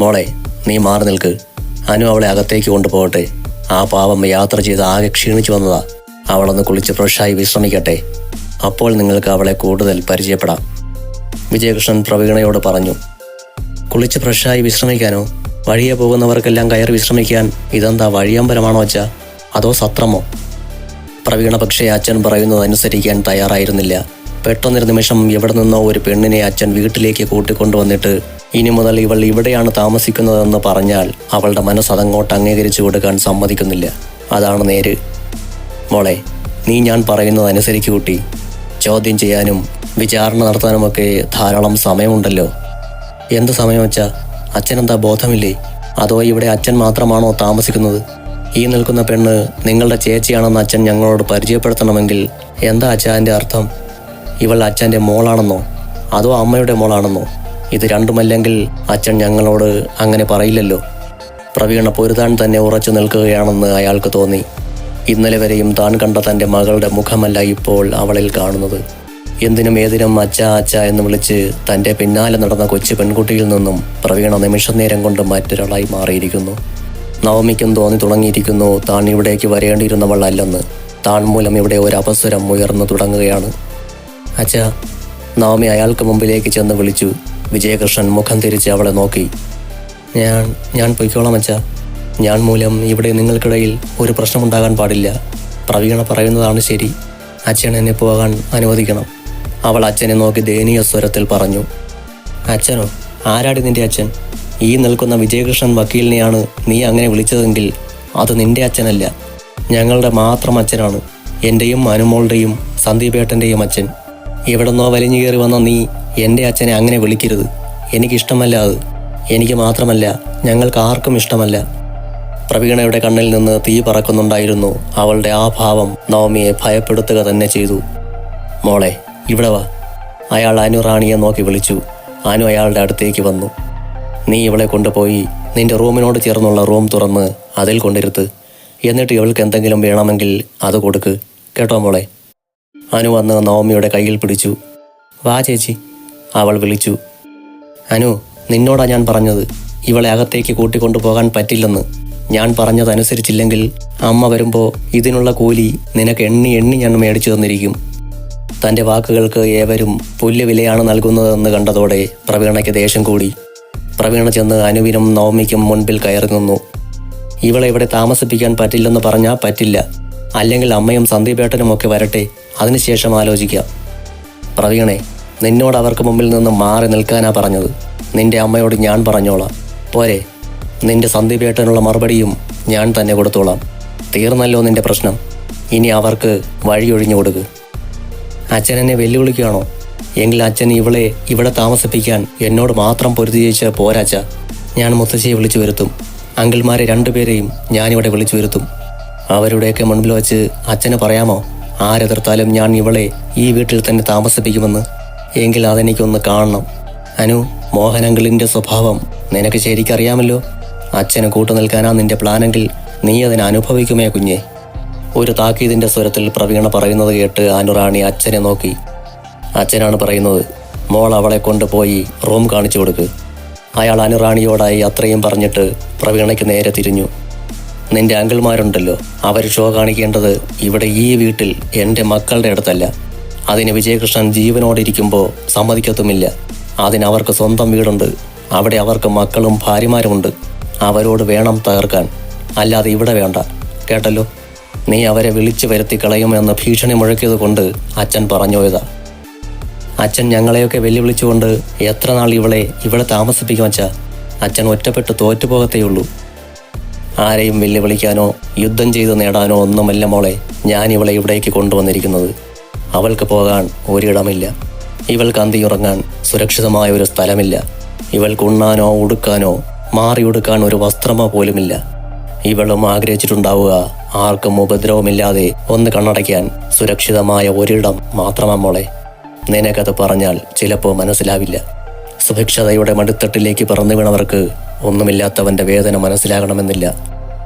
മോളെ, നീ മാറി നിൽക്ക്. അനു അവളെ അകത്തേക്ക് കൊണ്ടുപോകട്ടെ. ആ പാവം യാത്ര ചെയ്ത് ആകെ ക്ഷീണിച്ചു വന്നതാ. അവളൊന്ന് കുളിച്ച് ഫ്രഷായി വിശ്രമിക്കട്ടെ. അപ്പോൾ നിങ്ങൾക്ക് അവളെ കൂടുതൽ പരിചയപ്പെടാം. വിജയകൃഷ്ണൻ പ്രവീണയോട് പറഞ്ഞു. കുളിച്ച് ഫ്രഷായി വിശ്രമിക്കാനോ? വഴിയെ പോകുന്നവർക്കെല്ലാം കയറി വിശ്രമിക്കാൻ ഇതെന്താ വഴിയമ്പലമാണോ അച്ഛാ, അതോ സത്രമോ? പ്രവീണ പക്ഷേ അച്ഛൻ പറയുന്നത് അനുസരിക്കാൻ തയ്യാറായിരുന്നില്ല. പെട്ടെന്നൊരു നിമിഷം എവിടെ നിന്നോ ഒരു പെണ്ണിനെ അച്ഛൻ വീട്ടിലേക്ക് കൂട്ടിക്കൊണ്ടുവന്നിട്ട് ഇനി മുതൽ ഇവൾ ഇവിടെയാണ് താമസിക്കുന്നതെന്ന് പറഞ്ഞാൽ അവളുടെ മനസ്സ് അതങ്ങോട്ട് അംഗീകരിച്ചു കൊടുക്കാൻ സമ്മതിക്കുന്നില്ല. അതാണ് നേര്. മോളെ, നീ ഞാൻ പറയുന്നത് അനുസരിക്കു കുട്ടി. ചോദ്യം ചെയ്യാനും വിചാരണ നടത്താനുമൊക്കെ ധാരാളം സമയമുണ്ടല്ലോ. എന്ത് സമയം വെച്ചാ? അച്ഛനെന്താ ബോധമില്ലേ? അതോ ഇവിടെ അച്ഛൻ മാത്രമാണോ താമസിക്കുന്നത്? ഈ നിൽക്കുന്ന പെണ്ണ് നിങ്ങളുടെ ചേച്ചിയാണെന്ന് അച്ഛൻ ഞങ്ങളോട് പരിചയപ്പെടുത്തണമെങ്കിൽ എന്താ അച്ഛാ എൻ്റെ അർത്ഥം? ഇവൾ അച്ഛൻ്റെ മോളാണെന്നോ അതോ അമ്മയുടെ മോളാണെന്നോ? ഇത് രണ്ടുമല്ലെങ്കിൽ അച്ഛൻ ഞങ്ങളോട് അങ്ങനെ പറയില്ലല്ലോ. പ്രവീണ പൊരുതാൻ തന്നെ ഉറച്ചു നിൽക്കുകയാണെന്ന് അയാൾക്ക് തോന്നി. ഇന്നലെ വരെയും താൻ കണ്ട തൻ്റെ മകളുടെ മുഖമല്ല ഇപ്പോൾ അവളിൽ കാണുന്നത്. എന്തിനും ഏതിനും അച്ഛ അച്ഛ എന്ന് വിളിച്ച് തൻ്റെ പിന്നാലെ നടന്ന കൊച്ചു പെൺകുട്ടിയിൽ നിന്നും പ്രവീണ നിമിഷനേരം കൊണ്ട് മറ്റൊരാളായി മാറിയിരിക്കുന്നു. നവമിക്കും തോന്നി തുടങ്ങിയിരിക്കുന്നു താൻ ഇവിടേക്ക് വരേണ്ടിയിരുന്നവളല്ലെന്ന്. താൻ മൂലം ഇവിടെ ഒരു അവസരം ഉയർന്നു തുടങ്ങുകയാണ്. അച്ഛാ, നവമി അയാൾക്ക് മുമ്പിലേക്ക് ചെന്ന് വിളിച്ചു. വിജയകൃഷ്ണൻ മുഖം തിരിച്ച് അവളെ നോക്കി. ഞാൻ പൊയ്ക്കോളാം അച്ഛാ. ഞാൻ മൂലം ഇവിടെ നിങ്ങൾക്കിടയിൽ ഒരു പ്രശ്നമുണ്ടാകാൻ പാടില്ല. പ്രവീണ പറയുന്നതാണ് ശരി. അച്ഛൻ എന്നെ പോകാൻ അനുവദിക്കണം. അവൾ അച്ഛനെ നോക്കി ദയനീയ സ്വരത്തിൽ പറഞ്ഞു. അച്ഛനോ? ആരാടി നിന്റെ അച്ഛൻ? ഈ നിൽക്കുന്ന വിജയകൃഷ്ണൻ വക്കീലിനെയാണ് നീ അങ്ങനെ വിളിച്ചതെങ്കിൽ അത് നിന്റെ അച്ഛനല്ല, ഞങ്ങളുടെ മാത്രം അച്ഛനാണ്. എൻ്റെയും അനുമോളുടെയും സന്ദീപേട്ടൻ്റെയും അച്ഛൻ. എവിടെന്നോ വലിഞ്ഞു കയറി വന്ന നീ എൻ്റെ അച്ഛനെ അങ്ങനെ വിളിക്കരുത്. എനിക്കിഷ്ടമല്ല അത്. എനിക്ക് മാത്രമല്ല, ഞങ്ങൾക്ക് ആർക്കും ഇഷ്ടമല്ല. പ്രവീണയുടെ കണ്ണിൽ നിന്ന് തീ പറക്കുന്നുണ്ടായിരുന്നു. അവളുടെ ആ ഭാവം നവമിയെ ഭയപ്പെടുത്തുക തന്നെ ചെയ്തു. മോളെ, ഇവിടെ വാ. അയാൾ അനു റാണിയെ നോക്കി വിളിച്ചു. അനു അയാളുടെ അടുത്തേക്ക് വന്നു. നീ ഇവളെ കൊണ്ടുപോയി നിന്റെ റൂമിനോട് ചേർന്നുള്ള റൂം തുറന്ന് അതിൽ കൊണ്ടിരുത്ത്. എന്നിട്ട് ഇവൾക്ക് എന്തെങ്കിലും വേണമെങ്കിൽ അത് കൊടുക്ക്, കേട്ടോ മോളെ? അനു വന്ന് നവമിയുടെ കയ്യിൽ പിടിച്ചു. വാ ചേച്ചി, അവൾ വിളിച്ചു. അനു, നിന്നോടാ ഞാൻ പറഞ്ഞത് ഇവളെ അകത്തേക്ക് കൂട്ടിക്കൊണ്ടു പോകാൻ പറ്റില്ലെന്ന്. ഞാൻ പറഞ്ഞതനുസരിച്ചില്ലെങ്കിൽ അമ്മ വരുമ്പോൾ ഇതിനുള്ള കൂലി നിനക്ക് എണ്ണി എണ്ണി ഞാൻ മേടിച്ചു തന്നിരിക്കും. തൻ്റെ വാക്കുകൾക്ക് ഏവരും പുല്ല് വിലയാണ് നൽകുന്നതെന്ന് കണ്ടതോടെ പ്രവീണയ്ക്ക് ദേഷ്യം കൂടി. പ്രവീണ ചെന്ന് അനുവിനും നവമിക്കും മുൻപിൽ കയറി നിന്നു. ഇവളെ ഇവിടെ താമസിപ്പിക്കാൻ പറ്റില്ലെന്ന് പറഞ്ഞാൽ പറ്റില്ല. അല്ലെങ്കിൽ അമ്മയും സന്ദീപേട്ടനുമൊക്കെ വരട്ടെ, അതിനുശേഷം ആലോചിക്കാം. പ്രവീണെ, നിന്നോട് അവർക്ക് മുമ്പിൽ നിന്ന് മാറി നിൽക്കാനാ പറഞ്ഞത്. നിന്റെ അമ്മയോട് ഞാൻ പറഞ്ഞോളാം, പോരെ? നിന്റെ സന്ദീപേട്ടനുള്ള മറുപടിയും ഞാൻ തന്നെ കൊടുത്തോളാം. തീർന്നല്ലോ നിന്റെ പ്രശ്നം. ഇനി അവർക്ക് വഴിയൊഴിഞ്ഞു കൊടുക്ക്. അച്ഛൻ എന്നെ വെല്ലുവിളിക്കുകയാണോ? എങ്കിൽ അച്ഛൻ ഇവളെ ഇവിടെ താമസിപ്പിക്കാൻ എന്നോട് മാത്രം പൊരുതി ജയിച്ച പോരാച്ച. ഞാൻ മുത്തശ്ശിയെ വിളിച്ചു വരുത്തും. അങ്കിൾമാരെ രണ്ടുപേരെയും ഞാനിവിടെ വിളിച്ചു വരുത്തും. അവരുടെയൊക്കെ മുൻപിൽ വച്ച് അച്ഛന് പറയാമോ ആരെതിർത്താലും ഞാൻ ഇവളെ ഈ വീട്ടിൽ തന്നെ താമസിപ്പിക്കുമെന്ന്? എങ്കിൽ അതെനിക്കൊന്ന് കാണണം. അനു, മോഹനങ്കിളിൻ്റെ സ്വഭാവം നിനക്ക് ശരിക്കറിയാമല്ലോ. അച്ഛന് കൂട്ടുനിൽക്കാനാ നിന്റെ പ്ലാനെങ്കിൽ നീ അതിനെ അനുഭവിക്കുമേ കുഞ്ഞെ. ഒരു താക്കീതിൻ്റെ സ്വരത്തിൽ പ്രവീണ പറയുന്നത് കേട്ട് അനുറാണി അച്ഛനെ നോക്കി. അച്ഛനാണ് പറയുന്നത്, മോൾ അവളെ കൊണ്ടുപോയി റൂം കാണിച്ചു കൊടുക്ക്. അയാൾ അനുറാണിയോടായി അത്രയും പറഞ്ഞിട്ട് പ്രവീണയ്ക്ക് നേരെ തിരിഞ്ഞു. നിന്റെ അങ്കിൾമാരുണ്ടല്ലോ, അവർ ഷോ കാണിക്കേണ്ടത് ഇവിടെ ഈ വീട്ടിൽ എൻ്റെ മക്കളുടെ അടുത്തല്ല. അതിന് വിജയകൃഷ്ണൻ ജീവനോടിരിക്കുമ്പോൾ സമ്മതിക്കത്തുമില്ല. അതിനവർക്ക് സ്വന്തം വീടുണ്ട്. അവിടെ അവർക്ക് മക്കളും ഭാര്യമാരുമുണ്ട്. അവരോട് വേണം തകർക്കാൻ, അല്ലാതെ ഇവിടെ വേണ്ട, കേട്ടല്ലോ? നീ അവരെ വിളിച്ചു വരുത്തി കളയുമെന്ന് ഭീഷണി മുഴക്കിയത് കൊണ്ട് അച്ഛൻ പറഞ്ഞോയതാ. അച്ഛൻ ഞങ്ങളെയൊക്കെ വെല്ലുവിളിച്ചുകൊണ്ട് എത്ര നാൾ ഇവളെ ഇവിടെ താമസിപ്പിക്കും അച്ഛാ? അച്ഛൻ ഒറ്റപ്പെട്ട് തോറ്റുപോകത്തേയുള്ളൂ. ആരെയും വെല്ലുവിളിക്കാനോ യുദ്ധം ചെയ്ത് നേടാനോ ഒന്നുമല്ല മോളെ ഞാൻ ഇവളെ ഇവിടേക്ക് കൊണ്ടുവന്നിരിക്കുന്നത്. അവൾക്ക് പോകാൻ ഒരിടമില്ല. ഇവൾക്ക് അന്തിയുറങ്ങാൻ സുരക്ഷിതമായ ഒരു സ്ഥലമില്ല. ഇവൾക്ക് ഉണ്ണാനോ ഉടുക്കാനോ മാറിയുടുക്കാൻ ഒരു വസ്ത്രമോ പോലുമില്ല. ഇവളും ആഗ്രഹിച്ചിട്ടുണ്ടാവുക ആർക്കും ഉപദ്രവമില്ലാതെ ഒന്ന് കണ്ണടയ്ക്കാൻ സുരക്ഷിതമായ ഒരിടം മാത്രമാ മോളെ. നിനക്കത് പറഞ്ഞാൽ ചിലപ്പോൾ മനസ്സിലാവില്ല. സുഭിക്ഷതയുടെ മടിത്തട്ടിലേക്ക് പറന്നു വീണവർക്ക് ഒന്നുമില്ലാത്തവൻ്റെ വേദന മനസ്സിലാകണമെന്നില്ല.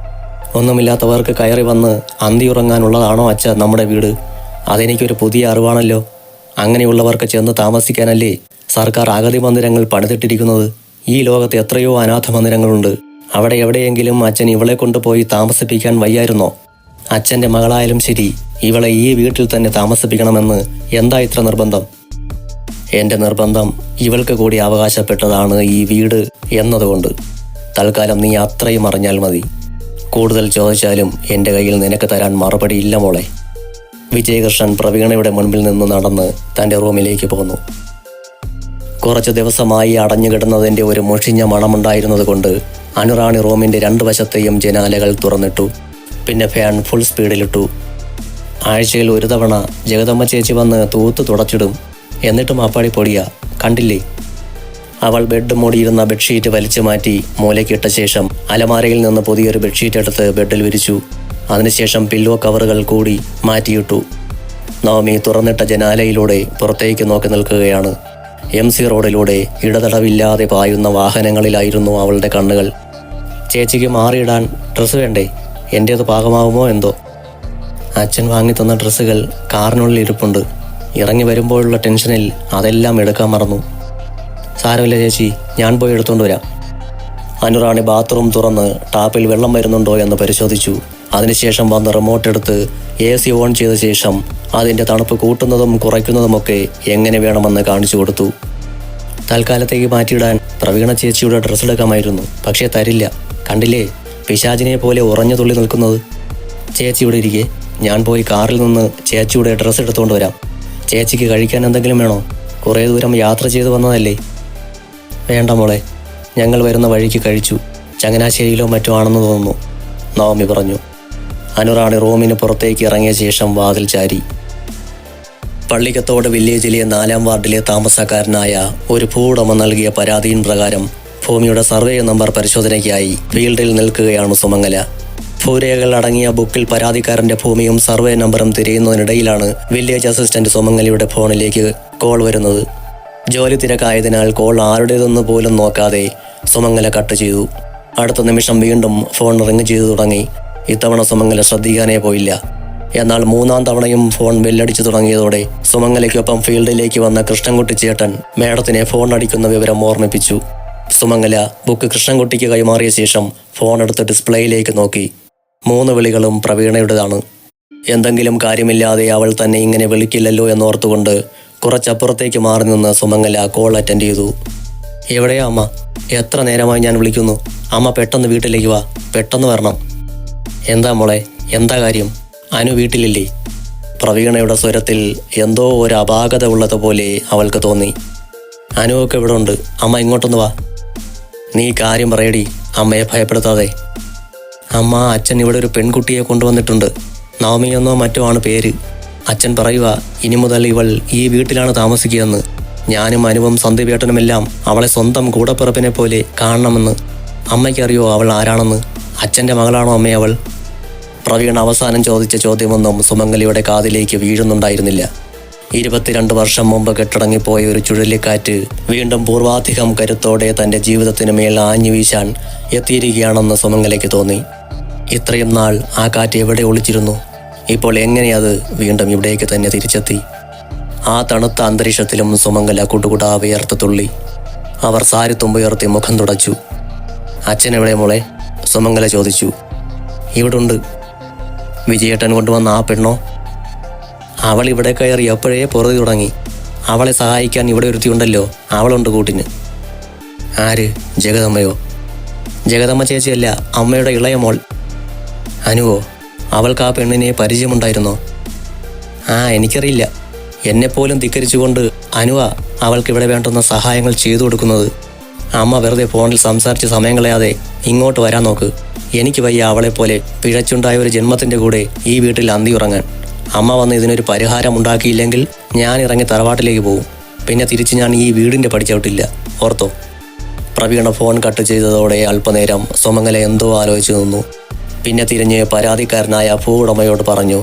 ഒന്നുമില്ലാത്തവർക്ക് കയറി വന്ന് അന്തിയുറങ്ങാനുള്ളതാണോ അച്ഛ നമ്മുടെ വീട്? അതെനിക്കൊരു പുതിയ അറിവാണല്ലോ. അങ്ങനെയുള്ളവർക്ക് ചെന്ന് താമസിക്കാനല്ലേ സർക്കാർ അഗതി മന്ദിരങ്ങൾ പണിതിട്ടിരിക്കുന്നത്. ഈ ലോകത്ത് എത്രയോ അനാഥ മന്ദിരങ്ങളുണ്ട്. അവിടെ എവിടെയെങ്കിലും അച്ഛൻ ഇവളെ കൊണ്ടുപോയി താമസിപ്പിക്കാൻ വയ്യായിരുന്നോ? അച്ഛൻ്റെ മകളായാലും ശരി, ഇവളെ ഈ വീട്ടിൽ തന്നെ താമസിപ്പിക്കണമെന്ന് എന്താ ഇത്ര നിർബന്ധം? എൻ്റെ നിർബന്ധം ഇവൾക്ക് കൂടി അവകാശപ്പെട്ടതാണ് ഈ വീട് എന്നതുകൊണ്ട്. തൽക്കാലം നീ അത്രയും അറിഞ്ഞാൽ മതി. കൂടുതൽ ചോദിച്ചാലും എൻ്റെ കയ്യിൽ നിനക്ക് തരാൻ മറുപടിയില്ല മോളെ. വിജയകൃഷ്ണൻ പ്രവീണയുടെ മുൻപിൽ നിന്ന് നടന്ന് തൻ്റെ റൂമിലേക്ക് പോന്നു. കുറച്ച് ദിവസമായി അടഞ്ഞുകിടന്നതിൻ്റെ ഒരു മുഷിഞ്ഞ മണമുണ്ടായിരുന്നത് കൊണ്ട് അനുറാണി റൂമിൻ്റെ 2 വശത്തെയും ജനാലകൾ തുറന്നിട്ടു. പിന്നെ ഫാൻ ഫുൾ സ്പീഡിലിട്ടു. ആഴ്ചയിൽ ഒരു തവണ ജഗദമ്മ ചേച്ചി വന്ന് തൂത്ത് തുടച്ചിടും. എന്നിട്ടും അപ്പാടി പൊടിയാ, കണ്ടില്ലേ? അവൾ ബെഡ് മൂടിയിരുന്ന ബെഡ്ഷീറ്റ് വലിച്ചു മാറ്റി മൂലയ്ക്കിട്ട ശേഷം അലമാരയിൽ നിന്ന് പുതിയൊരു ബെഡ്ഷീറ്റ് എടുത്ത് ബെഡിൽ വിരിച്ചു. അതിനുശേഷം പില്ലോ കവറുകൾ കൂടി മാറ്റിയിട്ടു. നവമി തുറന്നിട്ട ജനാലയിലൂടെ പുറത്തേക്ക് നോക്കി നിൽക്കുകയാണ്. MC റോഡിലൂടെ ഇടതടവില്ലാതെ പായുന്ന വാഹനങ്ങളിലായിരുന്നു അവളുടെ കണ്ണുകൾ. ചേച്ചിക്ക് മാറിയിടാൻ ഡ്രസ്സ് വേണ്ടേ? എൻ്റേത് പാകമാവുമോ എന്തോ? അച്ഛൻ വാങ്ങിത്തന്ന ഡ്രസ്സുകൾ കാറിനുള്ളിൽ ഇരിപ്പുണ്ട്. ഇറങ്ങി വരുമ്പോഴുള്ള ടെൻഷനിൽ അതെല്ലാം എടുക്കാൻ മറന്നു. സാരമില്ല ചേച്ചി, ഞാൻ പോയി എടുത്തുകൊണ്ട് വരാം. അനുറാണി ബാത്റൂം തുറന്ന് ടാപ്പിൽ വെള്ളം വരുന്നുണ്ടോ എന്ന് പരിശോധിച്ചു. അതിനുശേഷം വന്ന് റിമോട്ട് എടുത്ത് AC ഓൺ ചെയ്ത ശേഷം അതിൻ്റെ തണുപ്പ് കൂട്ടുന്നതും കുറയ്ക്കുന്നതുമൊക്കെ എങ്ങനെ വേണമെന്ന് കാണിച്ചു കൊടുത്തു. തൽക്കാലത്തേക്ക് മാറ്റിയിടാൻ പ്രവീണ ചേച്ചിയുടെ ഡ്രസ്സ് എടുക്കാമായിരുന്നു, പക്ഷേ തരില്ല. കണ്ടില്ലേ, പിശാചിനെ പോലെ ഉറഞ്ഞു തുള്ളി നിൽക്കുന്നത്. ചേച്ചി ഇവിടെ ഇരിക്കെ, ഞാൻ പോയി കാറിൽ നിന്ന് ചേച്ചിയുടെ ഡ്രസ്സ് എടുത്തുകൊണ്ട് വരാം. ചേച്ചിക്ക് കഴിക്കാൻ എന്തെങ്കിലും വേണോ? കുറേ ദൂരം യാത്ര ചെയ്ത് വന്നതല്ലേ? വേണ്ട മോളെ, ഞങ്ങൾ വരുന്ന വഴിക്ക് കഴിച്ചു. ചങ്ങനാശ്ശേരിയിലോ മറ്റോ ആണെന്ന് തോന്നുന്നു, നവമി പറഞ്ഞു. അനുറാണി റൂമിന് പുറത്തേക്ക് ഇറങ്ങിയ ശേഷം വാതിൽ ചാരി. പള്ളിക്കത്തോട് വില്ലേജിലെ 4-ാം വാർഡിലെ താമസക്കാരനായ ഒരു ഭൂവുടമ നൽകിയ പരാതിയിൻ പ്രകാരം ഭൂമിയുടെ സർവേ നമ്പർ പരിശോധനയ്ക്കായി ഫീൽഡിൽ നിൽക്കുകയാണ് സുമംഗല. ഭൂരേഖകൾ അടങ്ങിയ ബുക്കിൽ പരാതിക്കാരന്റെ ഭൂമിയും സർവേ നമ്പറും തിരയുന്നതിനിടയിലാണ് വില്ലേജ് അസിസ്റ്റന്റ് സുമംഗലയുടെ ഫോണിലേക്ക് കോൾ വരുന്നത്. ജോലി തിരക്കായതിനാൽ കോൾ ആരുടേതെന്ന് പോലും നോക്കാതെ സുമംഗല കട്ട് ചെയ്തു. അടുത്ത നിമിഷം വീണ്ടും ഫോൺ റിങ് ചെയ്തു തുടങ്ങി. ഇത്തവണ സുമംഗല ശ്രദ്ധിക്കാനേ പോയില്ല. എന്നാൽ 3-ാം തവണയും ഫോൺ ബെല്ലടിച്ചു തുടങ്ങിയതോടെ സുമംഗലയ്ക്കൊപ്പം ഫീൽഡിലേക്ക് വന്ന കൃഷ്ണൻകുട്ടി ചേട്ടൻ മേഡത്തിനെ ഫോൺ അടിക്കുന്ന വിവരം ഓർമ്മിപ്പിച്ചു. സുമംഗല ബുക്ക് കൃഷ്ണൻകുട്ടിക്ക് കൈമാറിയ ശേഷം ഫോൺ എടുത്ത് ഡിസ്പ്ലേയിലേക്ക് നോക്കി. 3 വിളികളും പ്രവീണയുടേതാണ്. എന്തെങ്കിലും കാര്യമില്ലാതെ അവൾ തന്നെ ഇങ്ങനെ വിളിക്കില്ലല്ലോ എന്നോർത്തുകൊണ്ട് കുറച്ചപ്പുറത്തേക്ക് മാറി നിന്ന് സുമംഗല കോൾ അറ്റൻഡ് ചെയ്തു. എവിടെയാ അമ്മ? എത്ര നേരമായി ഞാൻ വിളിക്കുന്നു. അമ്മ പെട്ടെന്ന് വീട്ടിലേക്ക് വാ, പെട്ടെന്ന് വരണം. എന്താ മോളെ, എന്താ കാര്യം? അനു വീട്ടിലില്ലേ? പ്രവീണയുടെ സ്വരത്തിൽ എന്തോ ഒരു അപാകത ഉള്ളതുപോലെ അവൾക്ക് തോന്നി. അനുവൊക്കെ ഇവിടെ ഉണ്ട്, അമ്മ ഇങ്ങോട്ടൊന്ന് വാ. നീ കാര്യം പറയടി, അമ്മയെ ഭയപ്പെടുത്താതെ. അമ്മ, അച്ഛൻ ഇവിടെ ഒരു പെൺകുട്ടിയെ കൊണ്ടുവന്നിട്ടുണ്ട്. നവമിയെന്നോ മറ്റോ ആണ് പേര്. അച്ഛൻ പറയുക, ഇനി മുതൽ ഇവൾ ഈ വീട്ടിലാണ് താമസിക്കുകയെന്ന്. ഞാനും അനുവും സന്ദീപേട്ടനുമെല്ലാം അവളെ സ്വന്തം കൂടപ്പിറപ്പിനെ പോലെ കാണണമെന്ന്. അമ്മയ്ക്കറിയോ അവൾ ആരാണെന്ന്? അച്ഛൻ്റെ മകളാണോ അമ്മേ അവൾ? പ്രവീണ അവസാനം ചോദിച്ച ചോദ്യമൊന്നും സുമംഗലയുടെ കാതിലേക്ക് വീഴുന്നുണ്ടായിരുന്നില്ല. 22 വർഷം മുമ്പ് കെട്ടടങ്ങിപ്പോയ ഒരു ചുഴലിക്കാറ്റ് വീണ്ടും പൂർവാധികം കരുത്തോടെ തൻ്റെ ജീവിതത്തിന് മേൽ ആഞ്ഞു വീശാൻ എത്തിയിരിക്കുകയാണെന്ന് സുമംഗലയ്ക്ക് തോന്നി. ഇത്രയും നാൾ ആ കാറ്റ് എവിടെ ഒളിച്ചിരുന്നു? ഇപ്പോൾ എങ്ങനെ അത് വീണ്ടും ഇവിടേക്ക് തന്നെ തിരിച്ചെത്തി? ആ തണുത്ത അന്തരീക്ഷത്തിലും സുമംഗല കുടുകുടാ വിയർത്ത് തുള്ളി. അവർ സാരിത്തുമ്പുയർത്തി മുഖം തുടച്ചു. അച്ഛൻ എവിടെ മോളെ? സുമംഗല ചോദിച്ചു. ഇവിടുണ്ട്. വിജയേട്ടൻ കൊണ്ടുവന്ന ആ പെണ്ണോ? അവൾ ഇവിടെ കയറി എപ്പോഴേ പൊറുതി തുടങ്ങി. അവളെ സഹായിക്കാൻ ഇവിടെ ഒരുത്തിയുണ്ടല്ലോ, അവളുണ്ട് കൂട്ടിന്. ആര്? ജഗദമ്മയോ? ജഗദമ്മ ചേച്ചിയല്ല, അമ്മയുടെ ഇളയ മോൾ. അനുവോ? അവൾക്ക് ആ പെണ്ണിനെ പരിചയമുണ്ടായിരുന്നോ? എനിക്കറിയില്ല. എന്നെപ്പോലും ധിക്കരിച്ചുകൊണ്ട് അനുവ അവൾക്കിവിടെ വേണ്ടുന്ന സഹായങ്ങൾ ചെയ്തു കൊടുക്കുന്നത്. അമ്മ വെറുതെ ഫോണിൽ സംസാരിച്ച് സമയം കളയാതെ ഇങ്ങോട്ട് വരാൻ നോക്ക്. എനിക്ക് വയ്യ അവളെപ്പോലെ പിഴച്ചുണ്ടായ ഒരു ജന്മത്തിൻ്റെ കൂടെ ഈ വീട്ടിൽ അന്തി ഉറങ്ങാൻ. അമ്മ വന്ന് ഇതിനൊരു പരിഹാരം ഉണ്ടാക്കിയില്ലെങ്കിൽ ഞാൻ ഇറങ്ങി തറവാട്ടിലേക്ക് പോകും. പിന്നെ തിരിച്ച് ഞാൻ ഈ വീടിൻ്റെ പഠിച്ചവിട്ടില്ല, ഓർത്തോ? പ്രവീണ ഫോൺ കട്ട് ചെയ്തതോടെ അല്പനേരം സുമംഗല എന്തോ ആലോചിച്ചു നിന്നു. പിന്നെ തിരിഞ്ഞ് പരാതിക്കാരനായ ഭൂവുടമയോട് പറഞ്ഞു,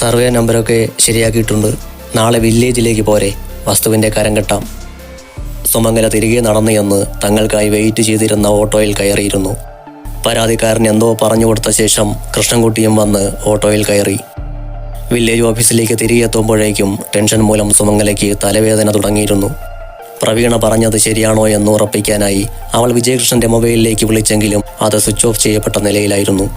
സർവേ നമ്പരൊക്കെ ശരിയാക്കിയിട്ടുണ്ട്. നാളെ വില്ലേജിലേക്ക് പോരെ, വസ്തുവിൻ്റെ കരം കെട്ടാം. സുമംഗല തിരികെ നടന്നു എന്ന് തങ്ങൾക്കായി വെയിറ്റ് ചെയ്തിരുന്ന ഓട്ടോയിൽ കയറിയിരുന്നു. പരാതിക്കാരൻ എന്തോ പറഞ്ഞു കൊടുത്ത ശേഷം കൃഷ്ണൻകുട്ടിയും വന്ന് ഓട്ടോയിൽ കയറി. വില്ലേജ് ഓഫീസിലേക്ക് തിരികെ എത്തുമ്പോഴേക്കും ടെൻഷൻ മൂലം സുമംഗലയ്ക്ക് തലവേദന തുടങ്ങിയിരുന്നു. പ്രവീണ പറഞ്ഞത് ശരിയാണോ എന്ന് ഉറപ്പിക്കാനായി അവൾ വിജയകൃഷ്ണന്റെ മൊബൈലിലേക്ക് വിളിച്ചെങ്കിലും അത് സ്വിച്ച് ഓഫ് ചെയ്യപ്പെട്ട നിലയിലായിരുന്നു.